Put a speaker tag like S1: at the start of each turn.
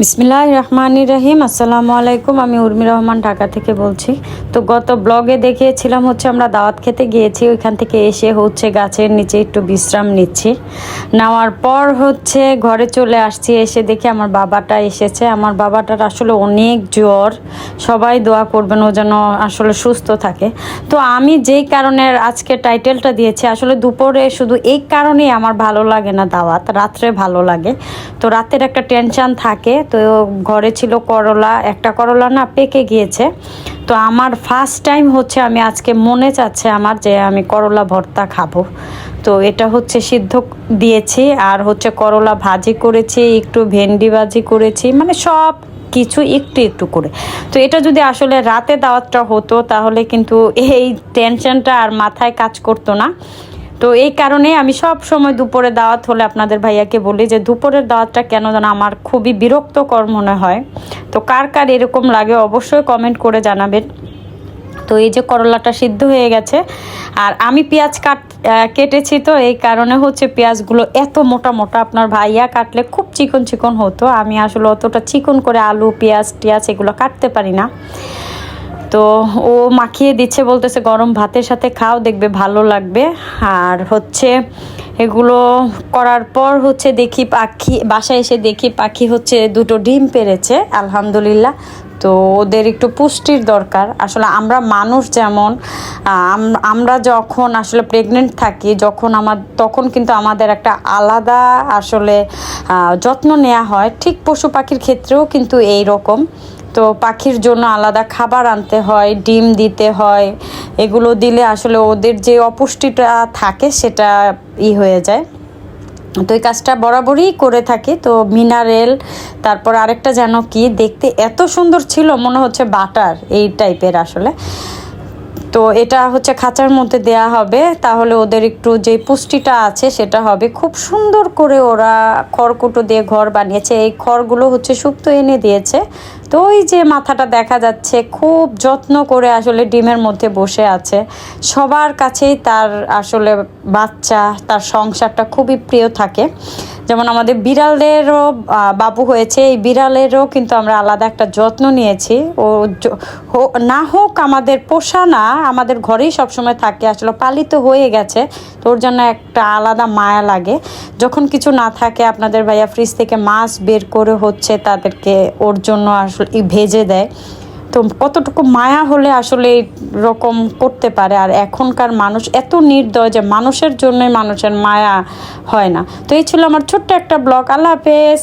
S1: বিসমিল্লাহির রহমানির রহিম। আসসালামু আলাইকুম। আমি উর্মি রহমান ঢাকা থেকে বলছি। তো গত ব্লগে দেখিয়েছিলাম হচ্ছে আমরা দাওয়াত খেতে গিয়েছি, ওইখান থেকে এসে হচ্ছে গাছের নিচে একটু বিশ্রাম নিচ্ছি। নেওয়ার পর হচ্ছে ঘরে চলে আসছি, এসে দেখি আমার বাবাটা এসেছে। আমার বাবাটার আসলে অনেক জ্বর, সবাই দোয়া করবেন ও যেন আসলে সুস্থ থাকে। তো আমি যেই কারণে আজকে টাইটেলটা দিয়েছি, আসলে দুপুরে শুধু এই কারণেই আমার ভালো লাগে না দাওয়াত, রাত্রে ভালো লাগে। তো রাতের একটা টেনশন থাকে। তো ঘরে ছিল করলা, একটা করলা না পেকে গিয়েছে। তো আমার ফার্স্ট টাইম হচ্ছে আমি আজকে মনে চাচ্ছে আমার যে আমি করলা ভর্তা খাবো। তো এটা হচ্ছে সিদ্ধ দিয়েছি, আর হচ্ছে করলা ভাজি করেছি, একটু ভেন্ডি ভাজি করেছি, মানে সব কিছু একটু একটু করে। তো এটা যদি আসলে রাতে দাওয়াতটা হতো তাহলে কিন্তু এই টেনশনটা আর মাথায় কাজ করতো না। তো এই কারণে আমি সব সময় দুপুরে দাওয়াত হলে আপনাদের ভাইয়াকে বলি যে দুপুরের দাওয়াতটা কেন যেন আমার খুবই বিরক্তকর মনে হয়। তো কার কার এরকম লাগে অবশ্যই কমেন্ট করে জানাবেন। তো এই যে করলাটা সিদ্ধ হয়ে গেছে, আর আমি পেঁয়াজ কেটেছি, তো এই কারণে হচ্ছে পেঁয়াজগুলো এত মোটা মোটা। আপনার ভাইয়া কাটলে খুব চিকন চিকন হতো, আমি আসলে অতটা চিকন করে আলু পেঁয়াজ টিয়াজ এগুলো কাটতে পারি না। তো ও মাখিয়ে দিচ্ছে, বলতেছে গরম ভাতের সাথে খাও, দেখবে ভালো লাগবে। আর হচ্ছে এগুলো করার পর হচ্ছে দেখি পাখি, বাসায় এসে দেখি পাখি হচ্ছে দুটো ডিম পেড়েছে, আলহামদুলিল্লাহ। তো ওদের একটু পুষ্টির দরকার। আসলে আমরা মানুষ যেমন আমরা যখন আসলে প্রেগনেন্ট থাকি, তখন কিন্তু আমাদের একটা আলাদা আসলে যত্ন নেওয়া হয়, ঠিক পশু পাখির ক্ষেত্রেও কিন্তু এই রকম। তো পাখির জন্য আলাদা খাবার আনতে হয়, ডিম দিতে হয়, এগুলো দিলে আসলে ওদের যে অপুষ্টিটা থাকে সেটা হয়ে যায়। তো এই কাজটা বরাবরই করে থাকি। তো মিনারেল, তারপর আরেকটা যেন কি দেখতে এত সুন্দর ছিল, মনে হচ্ছে বাটার এই টাইপের আসলে। তো এটা হচ্ছে খাঁচার মধ্যে দেয়া হবে, তাহলে ওদের একটু যে পুষ্টিটা আছে সেটা হবে। খুব সুন্দর করে ওরা খড়কুটো দিয়ে ঘর বানিয়েছে, এই খড়গুলো হচ্ছে শুক্তো এনে দিয়েছে। তো ওই যে মাথাটা দেখা যাচ্ছে, খুব যত্ন করে আসলে ডিমের মধ্যে বসে আছে। সবার কাছেই তার আসলে বাচ্চা, তার সংসারটা খুবই প্রিয় থাকে। যেমন আমাদের বিড়ালেরও বাবু হয়েছে, এই বিড়ালেরও কিন্তু আমরা আলাদা একটা যত্ন নিয়েছি। ও না হোক আমাদের পোষা না, আমাদের ঘরেই সবসময় থাকে, আসলে পালিত হয়ে গেছে। তো ওর জন্য একটা আলাদা মায়া লাগে। যখন কিছু না থাকে আপনাদের ভাইয়া ফ্রিজ থেকে মাছ বের করে হচ্ছে তাদেরকে ওর জন্য আসলে ভেজে দেয়। তো কতটুকু মায়া হলে আসলে এরকম করতে পারে। আর এখনকার মানুষ এত নির্দয় যে মানুষের জন্যই মানুষের মায়া হয় না। তো এই ছিল আমার ছোট্ট একটা ব্লগ। আল্লাহ হাফেজ।